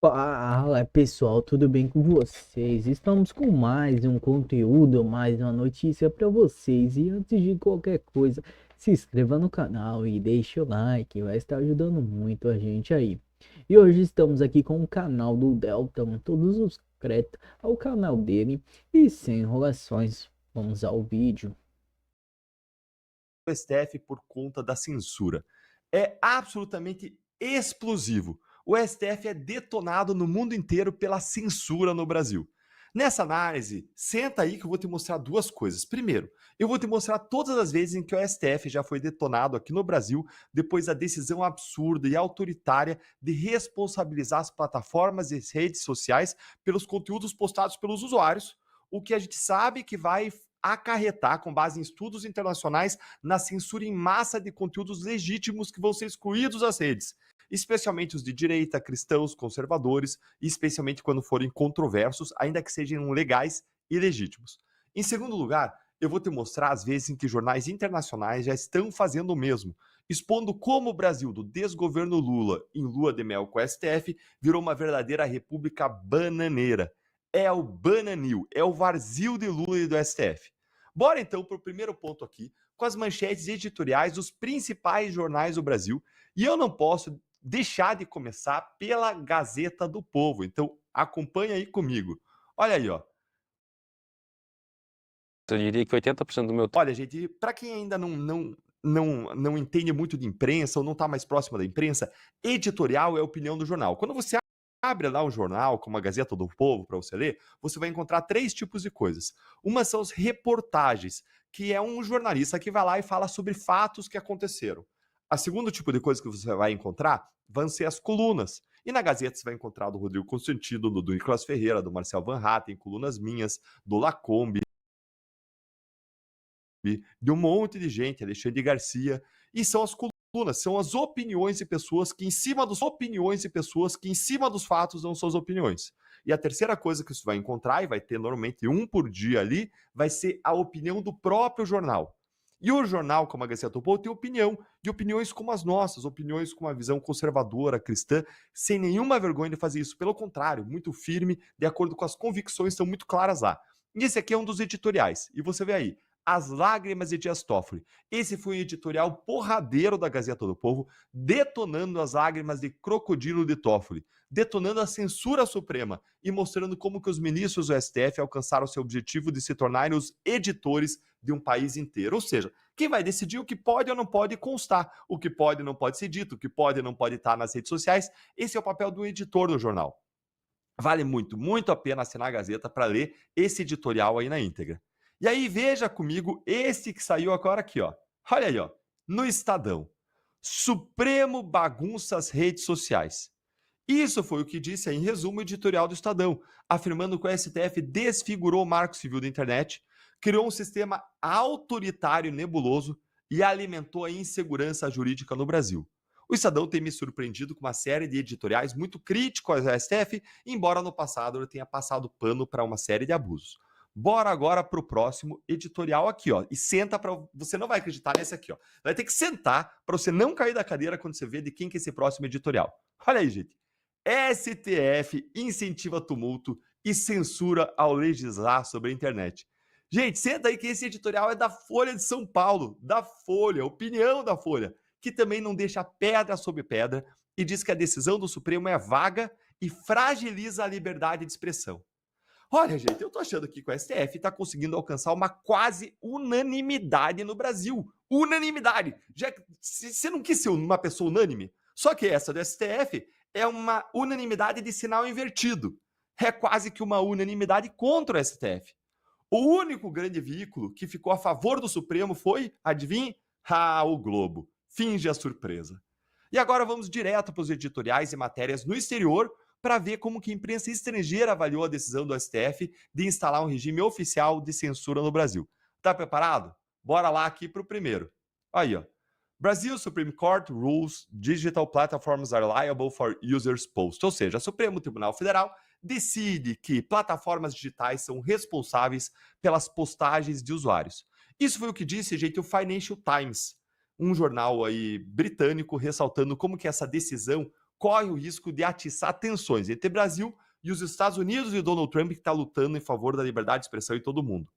Fala pessoal, tudo bem com vocês? Estamos com mais um conteúdo, mais uma notícia para vocês. E antes de qualquer coisa, se inscreva no canal e deixe o like, vai estar ajudando muito a gente aí. E hoje estamos aqui com o canal do Delton, todos os créditos ao canal dele. E sem enrolações, vamos ao vídeo. STF por conta da censura. É absolutamente explosivo. O STF é detonado no mundo inteiro pela censura no Brasil. Nessa análise, senta aí que eu vou te mostrar duas coisas. Primeiro, eu vou te mostrar todas as vezes em que o STF já foi detonado aqui no Brasil depois da decisão absurda e autoritária de responsabilizar as plataformas e redes sociais pelos conteúdos postados pelos usuários, o que a gente sabe que vai acarretar, com base em estudos internacionais, na censura em massa de conteúdos legítimos que vão ser excluídos das redes, especialmente os de direita, cristãos, conservadores, e especialmente quando forem controversos, ainda que sejam legais e legítimos. Em segundo lugar, eu vou te mostrar as vezes em que jornais internacionais já estão fazendo o mesmo, expondo como o Brasil do desgoverno Lula, em lua de mel com o STF, virou uma verdadeira república bananeira. É o bananil, é o varzio de Lula e do STF. Bora então para o primeiro ponto aqui, com as manchetes editoriais dos principais jornais do Brasil. E eu não posso deixar de começar pela Gazeta do Povo. Então acompanha aí comigo. Olha aí, ó. Eu diria que 80% do meu tempo. Olha, gente, para quem ainda não entende muito de imprensa ou não está mais próximo da imprensa, editorial é a opinião do jornal. Quando você abre lá um jornal, como a Gazeta do Povo, para você ler, você vai encontrar três tipos de coisas. Uma são as reportagens, que é um jornalista que vai lá e fala sobre fatos que aconteceram. A segundo tipo de coisa que você vai encontrar vão ser as colunas. E na Gazeta você vai encontrar do Rodrigo Constantino, do Nicolas Ferreira, do Marcel Van Hatten, colunas minhas, do Lacombe, de um monte de gente, Alexandre Garcia, e são as colunas, são as opiniões de pessoas que em cima dos fatos dão suas opiniões. E a terceira coisa que você vai encontrar, e vai ter normalmente um por dia ali, vai ser a opinião do próprio jornal. E o jornal, como a Gazeta do Povo, tem opinião, e opiniões como as nossas, opiniões com uma visão conservadora, cristã, sem nenhuma vergonha de fazer isso. Pelo contrário, muito firme, de acordo com as convicções, estão muito claras lá. E esse aqui é um dos editoriais. E você vê aí, As Lágrimas de Dias Toffoli. Esse foi o editorial porradeiro da Gazeta do Povo, detonando as lágrimas de crocodilo de Toffoli, detonando a censura suprema e mostrando como que os ministros do STF alcançaram seu objetivo de se tornarem os editores de um país inteiro. Ou seja, quem vai decidir o que pode ou não pode constar, o que pode e não pode ser dito, o que pode e não pode estar nas redes sociais. Esse é o papel do editor do jornal. Vale muito, muito a pena assinar a Gazeta para ler esse editorial aí na íntegra. E aí veja comigo esse que saiu agora aqui, ó. Olha aí, ó. No Estadão. Supremo bagunça as redes sociais. Isso foi o que disse aí, em resumo, o editorial do Estadão, afirmando que o STF desfigurou o marco civil da internet, criou um sistema autoritário e nebuloso e alimentou a insegurança jurídica no Brasil. O Estadão tem me surpreendido com uma série de editoriais muito críticos ao STF, embora no passado ele tenha passado pano para uma série de abusos. Bora agora para o próximo editorial aqui, ó. E senta para você não vai acreditar nesse aqui, ó. Vai ter que sentar para você não cair da cadeira quando você vê de quem que é esse próximo editorial. Olha aí, gente. STF incentiva tumulto e censura ao legislar sobre a internet. Gente, senta aí que esse editorial é da Folha de São Paulo, da Folha, opinião da Folha, que também não deixa pedra sobre pedra e diz que a decisão do Supremo é vaga e fragiliza a liberdade de expressão. Olha, gente, eu tô achando aqui que o STF está conseguindo alcançar uma quase unanimidade no Brasil. Unanimidade! Já você não quis ser uma pessoa unânime? Só que essa do STF é uma unanimidade de sinal invertido. É quase que uma unanimidade contra o STF. O único grande veículo que ficou a favor do Supremo foi, adivinhe? Ah, o Globo. Finge a surpresa. E agora vamos direto para os editoriais e matérias no exterior para ver como que a imprensa estrangeira avaliou a decisão do STF de instalar um regime oficial de censura no Brasil. Tá preparado? Bora lá aqui para o primeiro. Aí, ó. Brazil Supreme Court rules digital platforms are liable for users posts. Ou seja, o Supremo Tribunal Federal decide que plataformas digitais são responsáveis pelas postagens de usuários. Isso foi o que disse, gente, o Financial Times, um jornal aí britânico, ressaltando como que essa decisão corre o risco de atiçar tensões entre Brasil e os Estados Unidos e Donald Trump, que está lutando em favor da liberdade de expressão em todo mundo.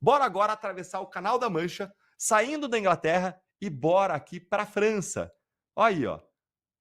Bora agora atravessar o Canal da Mancha, saindo da Inglaterra e bora aqui para a França. Olha aí, ó.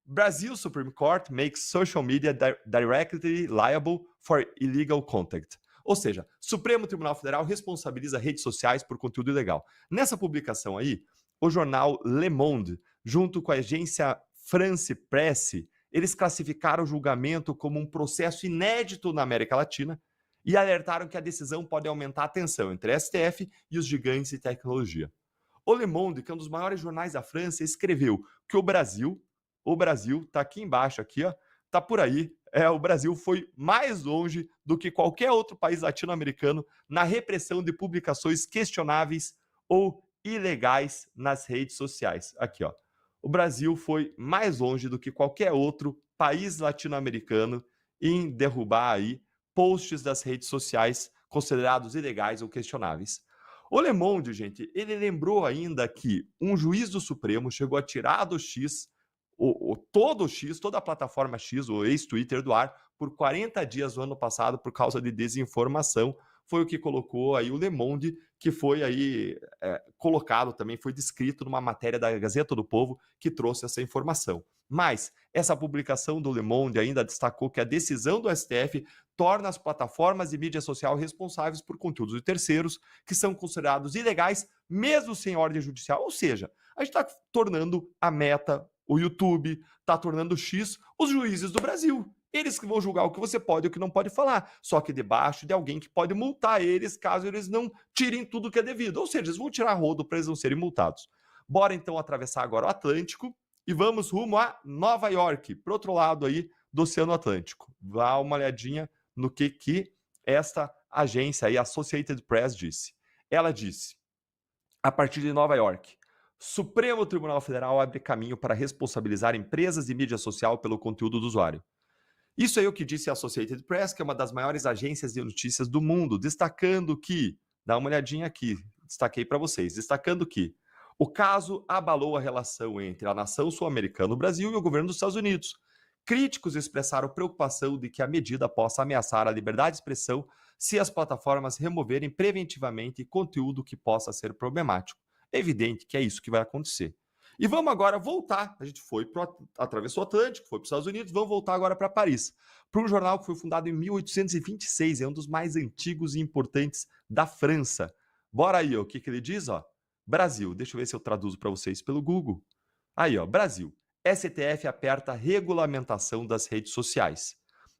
Brazil Supreme Court makes social media directly liable for illegal content. Ou seja, Supremo Tribunal Federal responsabiliza redes sociais por conteúdo ilegal. Nessa publicação aí, o jornal Le Monde, junto com a agência France Presse, eles classificaram o julgamento como um processo inédito na América Latina e alertaram que a decisão pode aumentar a tensão entre a STF e os gigantes de tecnologia. O Le Monde, que é um dos maiores jornais da França, escreveu que o Brasil tá aqui embaixo, aqui, ó, tá por aí. O Brasil foi mais longe do que qualquer outro país latino-americano na repressão de publicações questionáveis ou ilegais nas redes sociais. Aqui, ó. O Brasil foi mais longe do que qualquer outro país latino-americano em derrubar aí posts das redes sociais considerados ilegais ou questionáveis. O Le Monde, gente, ele lembrou ainda que um juiz do Supremo chegou a tirar do X todo o X, toda a plataforma X, o ex-Twitter do ar, por 40 dias no ano passado por causa de desinformação. Foi o que colocou aí o Le Monde, que foi aí colocado também, foi descrito numa matéria da Gazeta do Povo que trouxe essa informação. Mas essa publicação do Le Monde ainda destacou que a decisão do STF torna as plataformas de mídia social responsáveis por conteúdos de terceiros que são considerados ilegais, mesmo sem ordem judicial. Ou seja, a gente está tornando a Meta, o YouTube, está tornando X os juízes do Brasil. Eles que vão julgar o que você pode e o que não pode falar, só que debaixo de alguém que pode multar eles caso eles não tirem tudo que é devido. Ou seja, eles vão tirar rodo para eles não serem multados. Bora então atravessar agora o Atlântico e vamos rumo a Nova York, para o outro lado aí do Oceano Atlântico. Dá uma olhadinha no que esta agência aí, Associated Press, disse. Ela disse, a partir de Nova York, Supremo Tribunal Federal abre caminho para responsabilizar empresas de mídia social pelo conteúdo do usuário. Isso aí é o que disse a Associated Press, que é uma das maiores agências de notícias do mundo, destacando que, dá uma olhadinha aqui, destaquei para vocês, destacando que o caso abalou a relação entre a nação sul-americana, o Brasil, e o governo dos Estados Unidos. Críticos expressaram preocupação de que a medida possa ameaçar a liberdade de expressão se as plataformas removerem preventivamente conteúdo que possa ser problemático. É evidente que é isso que vai acontecer. E vamos agora voltar. A gente atravessou o Atlântico, foi para os Estados Unidos, vamos voltar agora para Paris. Para um jornal que foi fundado em 1826, é um dos mais antigos e importantes da França. Bora aí, ó, o que ele diz? Ó? Brasil, deixa eu ver se eu traduzo para vocês pelo Google. Aí, ó, Brasil. STF aperta a regulamentação das redes sociais.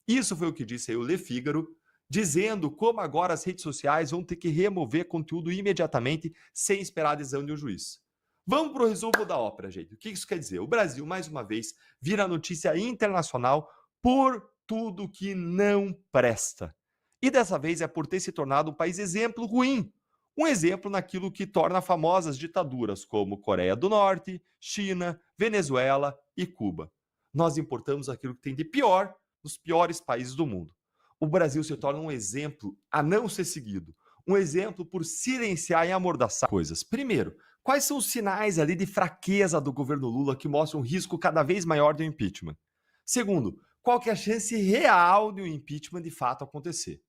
Isso foi o que disse aí o Le Figaro, dizendo como agora as redes sociais vão ter que remover conteúdo imediatamente sem esperar a adesão de um juiz. Vamos para o resumo da ópera, gente. O que isso quer dizer? O Brasil, mais uma vez, vira notícia internacional por tudo que não presta. E dessa vez é por ter se tornado um país exemplo ruim. Um exemplo naquilo que torna famosas ditaduras como Coreia do Norte, China, Venezuela e Cuba. Nós importamos aquilo que tem de pior nos piores países do mundo. O Brasil se torna um exemplo a não ser seguido. Um exemplo por silenciar e amordaçar coisas. Primeiro, quais são os sinais ali de fraqueza do governo Lula que mostram um risco cada vez maior de um impeachment? Segundo, qual que é a chance real de um impeachment de fato acontecer?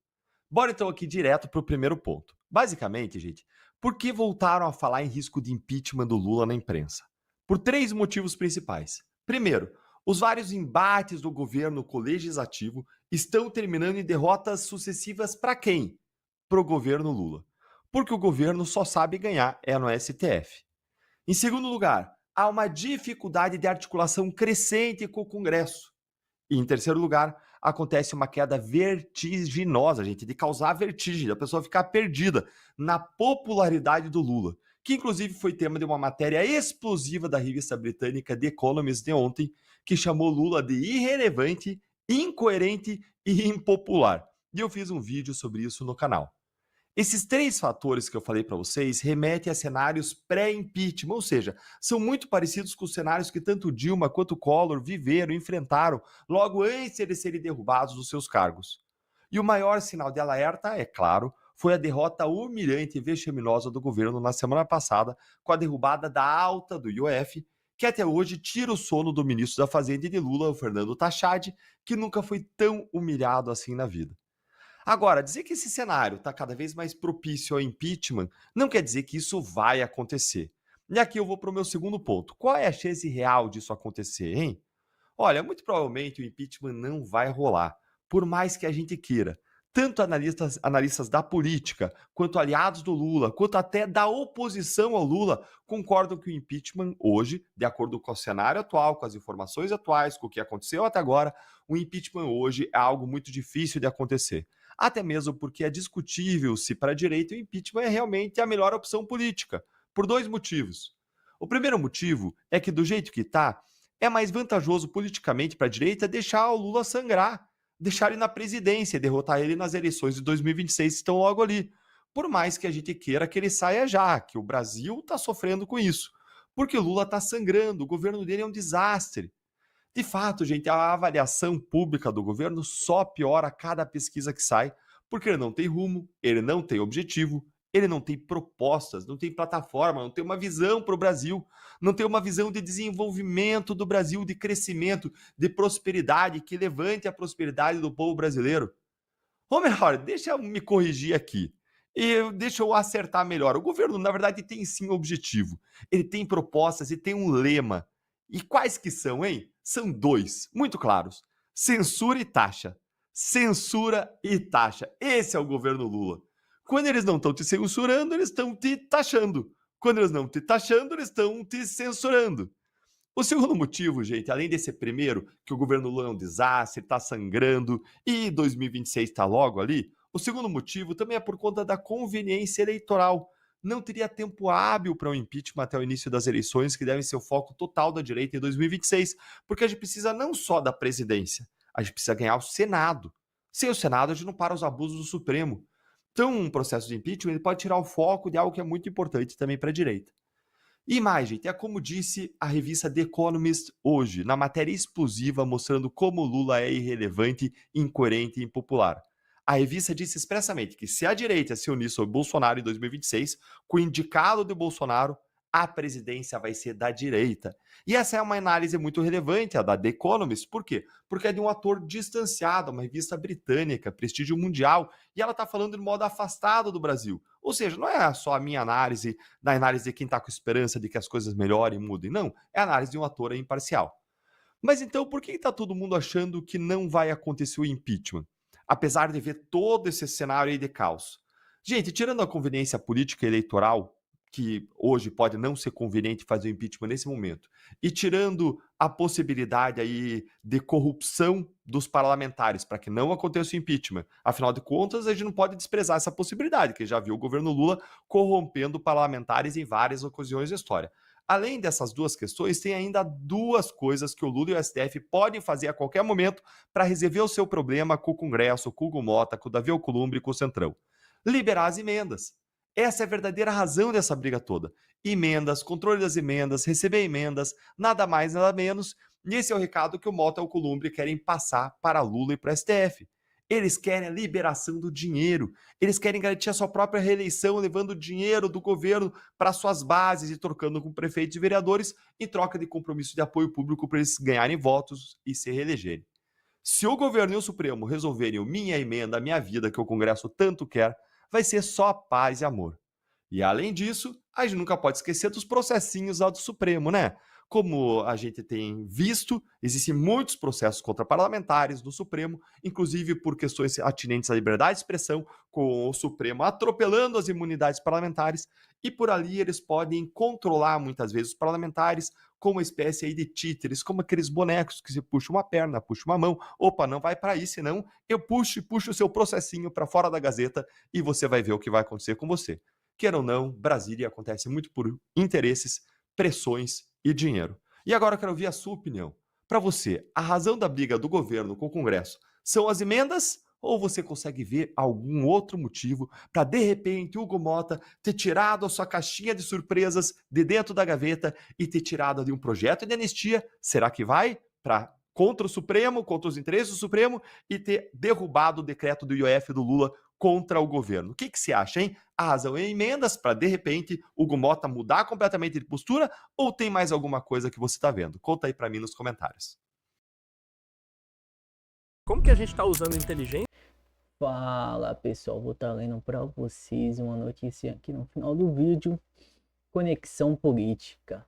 Bora então aqui direto para o primeiro ponto. Basicamente, gente, por que voltaram a falar em risco de impeachment do Lula na imprensa? Por 3 motivos principais. Primeiro, os vários embates do governo com o legislativo estão terminando em derrotas sucessivas para quem? Para o governo Lula. Porque o governo só sabe ganhar no STF. Em segundo lugar, há uma dificuldade de articulação crescente com o Congresso. E em terceiro lugar, acontece uma queda vertiginosa, gente, de causar vertigem, da pessoa ficar perdida na popularidade do Lula, que inclusive foi tema de uma matéria explosiva da revista britânica The Economist de ontem, que chamou Lula de irrelevante, incoerente e impopular. E eu fiz um vídeo sobre isso no canal. Esses 3 fatores que eu falei para vocês remetem a cenários pré-impeachment, ou seja, são muito parecidos com os cenários que tanto Dilma quanto Collor viveram, enfrentaram, logo antes de eles serem derrubados dos seus cargos. E o maior sinal de alerta, é claro, foi a derrota humilhante e vexaminosa do governo na semana passada, com a derrubada da alta do IOF, que até hoje tira o sono do ministro da Fazenda e de Lula, o Fernando Tachad, que nunca foi tão humilhado assim na vida. Agora, dizer que esse cenário está cada vez mais propício ao impeachment não quer dizer que isso vai acontecer. E aqui eu vou para o meu segundo ponto. Qual é a chance real disso acontecer, hein? Olha, muito provavelmente o impeachment não vai rolar, por mais que a gente queira. Tanto analistas da política, quanto aliados do Lula, quanto até da oposição ao Lula, concordam que o impeachment hoje, de acordo com o cenário atual, com as informações atuais, com o que aconteceu até agora, o impeachment hoje é algo muito difícil de acontecer. Até mesmo porque é discutível se para a direita o impeachment é realmente a melhor opção política, por dois motivos. O primeiro motivo é que, do jeito que está, é mais vantajoso politicamente para a direita deixar o Lula sangrar, deixar ele na presidência, derrotar ele nas eleições de 2026 que estão logo ali. Por mais que a gente queira que ele saia já, que o Brasil está sofrendo com isso. Porque o Lula está sangrando, o governo dele é um desastre. De fato, gente, a avaliação pública do governo só piora a cada pesquisa que sai, porque ele não tem rumo, ele não tem objetivo, ele não tem propostas, não tem plataforma, não tem uma visão para o Brasil, não tem uma visão de desenvolvimento do Brasil, de crescimento, de prosperidade, que levante a prosperidade do povo brasileiro. Ou melhor, deixa eu me corrigir aqui. Deixa eu acertar melhor. O governo, na verdade, tem sim um objetivo. Ele tem propostas e tem um lema. E quais que são, hein? São dois, muito claros. Censura e taxa. Censura e taxa. Esse é o governo Lula. Quando eles não estão te censurando, eles estão te taxando. Quando eles não te taxando, eles estão te censurando. O segundo motivo, gente, além desse primeiro, que o governo Lula é um desastre, está sangrando e 2026 está logo ali, o segundo motivo também é por conta da conveniência eleitoral. Não teria tempo hábil para o impeachment até o início das eleições, que devem ser o foco total da direita em 2026, porque a gente precisa não só da presidência, a gente precisa ganhar o Senado. Sem o Senado, a gente não para os abusos do Supremo. Então, um processo de impeachment ele pode tirar o foco de algo que é muito importante também para a direita. E mais, gente, é como disse a revista The Economist hoje, na matéria explosiva mostrando como Lula é irrelevante, incoerente e impopular. A revista disse expressamente que se a direita se unir sobre Bolsonaro em 2026, com o indicado de Bolsonaro, a presidência vai ser da direita. E essa é uma análise muito relevante, a da The Economist. Por quê? Porque é de um ator distanciado, uma revista britânica, prestígio mundial, e ela está falando de modo afastado do Brasil. Ou seja, não é só a minha análise, da análise de quem está com esperança de que as coisas melhorem e mudem. Não, é a análise de um ator imparcial. Mas então, por que está todo mundo achando que não vai acontecer o impeachment? Apesar de ver todo esse cenário aí de caos. Gente, tirando a conveniência política e eleitoral, que hoje pode não ser conveniente fazer o impeachment nesse momento, e tirando a possibilidade aí de corrupção dos parlamentares para que não aconteça o impeachment, afinal de contas, a gente não pode desprezar essa possibilidade, que já viu o governo Lula corrompendo parlamentares em várias ocasiões da história. Além dessas duas questões, tem ainda duas coisas que o Lula e o STF podem fazer a qualquer momento para resolver o seu problema com o Congresso, com o Hugo Mota, com o Davi Alcolumbre e com o Centrão. Liberar as emendas. Essa é a verdadeira razão dessa briga toda. Emendas, controle das emendas, receber emendas, nada mais, nada menos. E esse é o recado que o Mota e o Alcolumbre querem passar para Lula e para o STF. Eles querem a liberação do dinheiro. Eles querem garantir a sua própria reeleição, levando o dinheiro do governo para suas bases e trocando com prefeitos e vereadores em troca de compromisso de apoio público para eles ganharem votos e se reelegerem. Se o governo e o Supremo resolverem o minha emenda, a minha vida, que o Congresso tanto quer, vai ser só paz e amor. E além disso, a gente nunca pode esquecer dos processinhos lá do Supremo, né? Como a gente tem visto, existem muitos processos contra parlamentares no Supremo, inclusive por questões atinentes à liberdade de expressão, com o Supremo atropelando as imunidades parlamentares, e por ali eles podem controlar muitas vezes os parlamentares como uma espécie aí de títeres, como aqueles bonecos que se puxa uma perna, puxa uma mão, opa, não vai para aí, senão eu puxo o seu processinho para fora da Gazeta e você vai ver o que vai acontecer com você. Queira ou não, Brasília acontece muito por interesses, pressões e dinheiro. E agora eu quero ouvir a sua opinião. Para você, a razão da briga do governo com o Congresso são as emendas ou você consegue ver algum outro motivo para, de repente, Hugo Mota ter tirado a sua caixinha de surpresas de dentro da gaveta e ter tirado de um projeto de anistia? Será que vai contra o Supremo, contra os interesses do Supremo e ter derrubado o decreto do IOF do Lula contra o governo. O que você acha, hein? A razão é emendas para, de repente, Hugo Mota mudar completamente de postura ou tem mais alguma coisa que você está vendo? Conta aí para mim nos comentários. Como que a gente está usando inteligência? Fala pessoal, vou estar lendo para vocês uma notícia aqui no final do vídeo. Conexão política.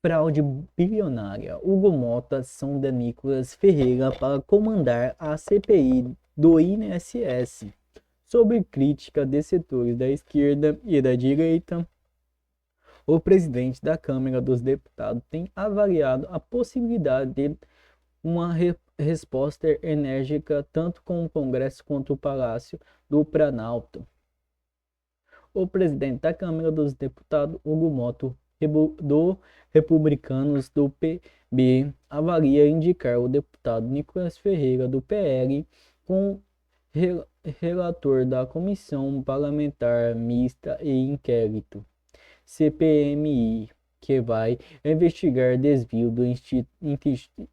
Fraude bilionária. Hugo Mota sonda Nicolas Ferreira para comandar a CPI do INSS. Sob crítica de setores da esquerda e da direita, o presidente da Câmara dos Deputados tem avaliado a possibilidade de uma resposta enérgica tanto com o Congresso quanto o Palácio do Planalto. O presidente da Câmara dos Deputados, Hugo Mota, do Republicanos do PB, avalia indicar o deputado Nicolas Ferreira do PL como relator da Comissão Parlamentar Mista e Inquérito CPMI, que vai investigar desvio do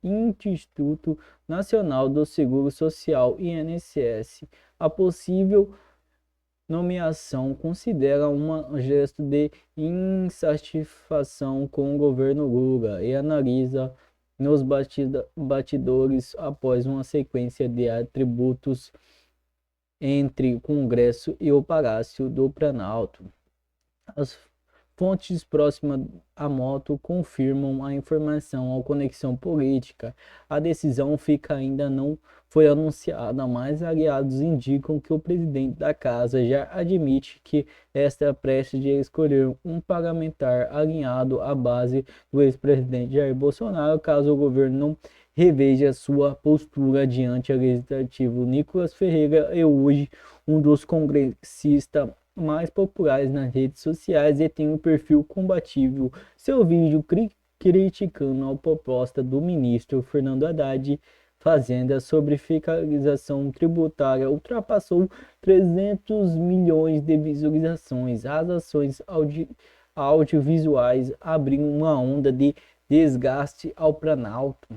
Instituto Nacional do Seguro Social INSS. A possível nomeação considera um gesto de insatisfação com o governo Lula e analisa nos bastidores após uma sequência de atributos entre o Congresso e o Palácio do Planalto. As fontes próximas à Mota confirmam a informação ao Conexão Política. A decisão ainda não foi anunciada, mas aliados indicam que o presidente da casa já admite que está prestes a escolher um parlamentar alinhado à base do ex-presidente Jair Bolsonaro, caso o governo não reveja sua postura diante o legislativo. Nicolas Ferreira é hoje um dos congressistas mais populares nas redes sociais e tem um perfil combativo. Seu vídeo criticando a proposta do ministro Fernando Haddad Fazenda sobre fiscalização tributária ultrapassou 300 milhões de visualizações. As ações audiovisuais abriram uma onda de desgaste ao Planalto.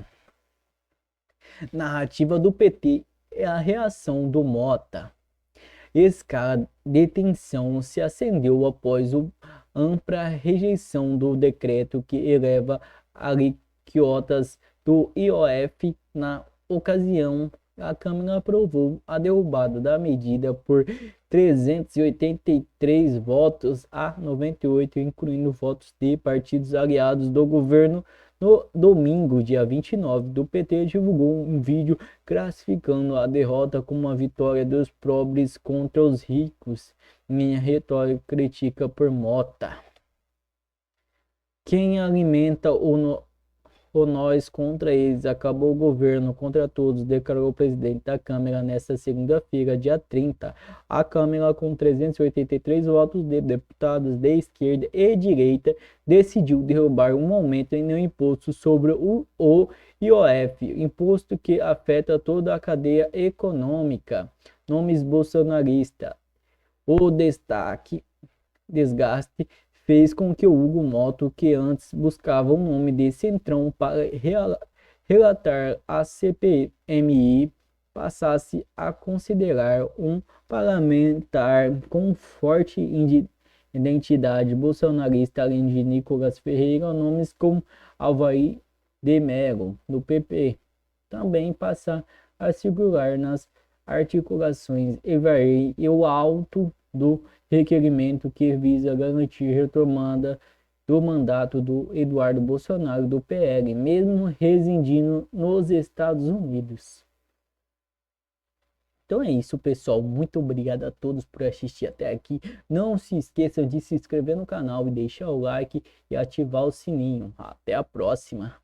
Narrativa do PT é a reação do Mota. Escala de tensão se acendeu após a ampla rejeição do decreto que eleva alíquotas do IOF. Na ocasião, a Câmara aprovou a derrubada da medida por 383 votos a 98, incluindo votos de partidos aliados do governo. No domingo, dia 29, do PT divulgou um vídeo classificando a derrota como uma vitória dos pobres contra os ricos. Minha retórica crítica por Mota. Quem alimenta o nós contra eles, acabou o governo contra todos, declarou o presidente da Câmara nesta segunda-feira, dia 30. A Câmara, com 383 votos de deputados de esquerda e direita, decidiu derrubar um aumento no imposto sobre o IOF, imposto que afeta toda a cadeia econômica. Nomes bolsonaristas. O desgaste fez com que o Hugo Mota, que antes buscava o nome de Centrão para relatar a CPMI, passasse a considerar um parlamentar com forte identidade bolsonarista, além de Nicolas Ferreira. Nomes como Alvair de Mello, do PP, também passa a circular nas articulações e o alto do requerimento que visa garantir retomada do mandato do Eduardo Bolsonaro do PL, mesmo residindo nos Estados Unidos. Então é isso, pessoal. Muito obrigado a todos por assistir até aqui. Não se esqueçam de se inscrever no canal e deixar o like e ativar o sininho. Até a próxima!